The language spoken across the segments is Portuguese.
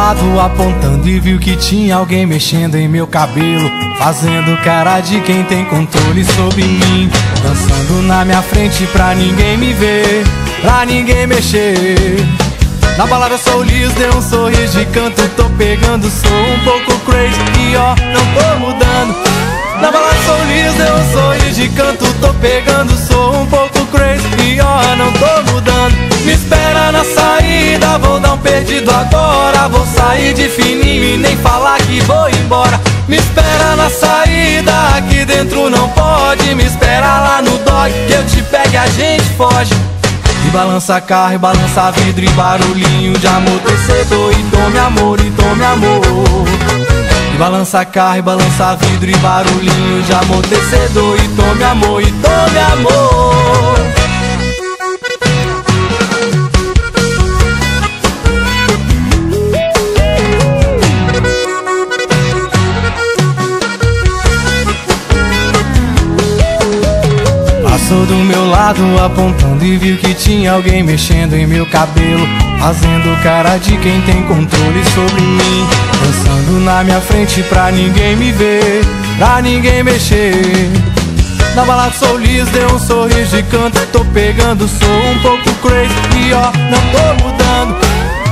lado apontando e viu que tinha alguém mexendo em meu cabelo, fazendo cara de quem tem controle sobre mim, dançando na minha frente pra ninguém me ver, pra ninguém mexer. Na balada sou liso, dei um sorriso de canto, tô pegando, sou um pouco crazy e ó, não tô mudando. Na balada sou liso, dei um sorriso de canto, tô pegando, sou um pouco crazy e ó, não tô mudando. Me espera na saída, vou dar um perdido agora, vou sair de fininho e nem falar que vou embora. Me espera na saída, aqui dentro não pode, me espera lá no dog, que eu te pego e a gente foge. E balança carro, e balança vidro, e barulhinho de amortecedor, e tome amor, e tome amor. E balança carro, e balança vidro, e barulhinho de amortecedor, e tome amor, e tome amor. Passou do meu lado apontando e viu que tinha alguém mexendo em meu cabelo, fazendo cara de quem tem controle sobre mim, dançando na minha frente pra ninguém me ver, pra ninguém mexer. Na balada sou liso, dei um sorriso de canto, tô pegando, sou um pouco crazy e ó, não tô mudando.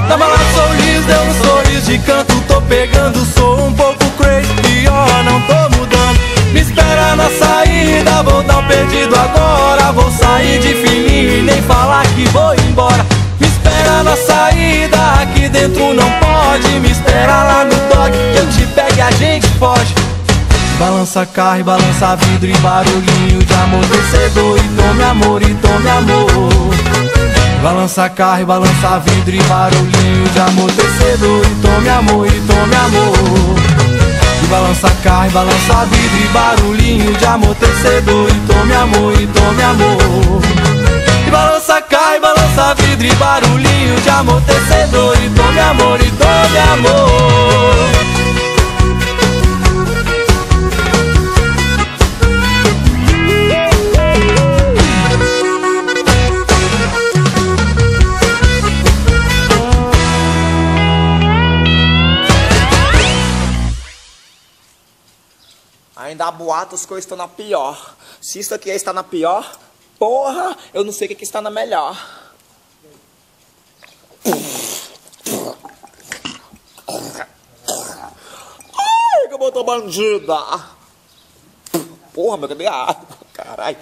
Na balada sou liso, dei um sorriso de canto, tô pegando, sou um pouco crazy e ó, não tô mudando. Me espera na saída, vou dar um perdido agora, vou sair de fininho e nem falar que vou embora. Me espera na saída, aqui dentro não pode, me espera lá no dog, que eu te pego e a gente foge. Balança carro, e balança vidro, e barulhinho de amortecedor, e tome amor, e tome amor. Balança carro, e balança vidro, e barulhinho de amortecedor, e tome amor, e tome amor. E balança carro, e balança vidro, e barulhinho de amortecedor, e tome amor, e tome amor. E balança carro, e balança vidro, e barulhinho de amortecedor, e tome amor, e tome amor. Ainda há boatos que eu estou na pior. Se isso aqui está na pior, porra, eu não sei o que está na melhor. Ai, que eu tô bandida. Porra, meu, cadê a água? Caralho.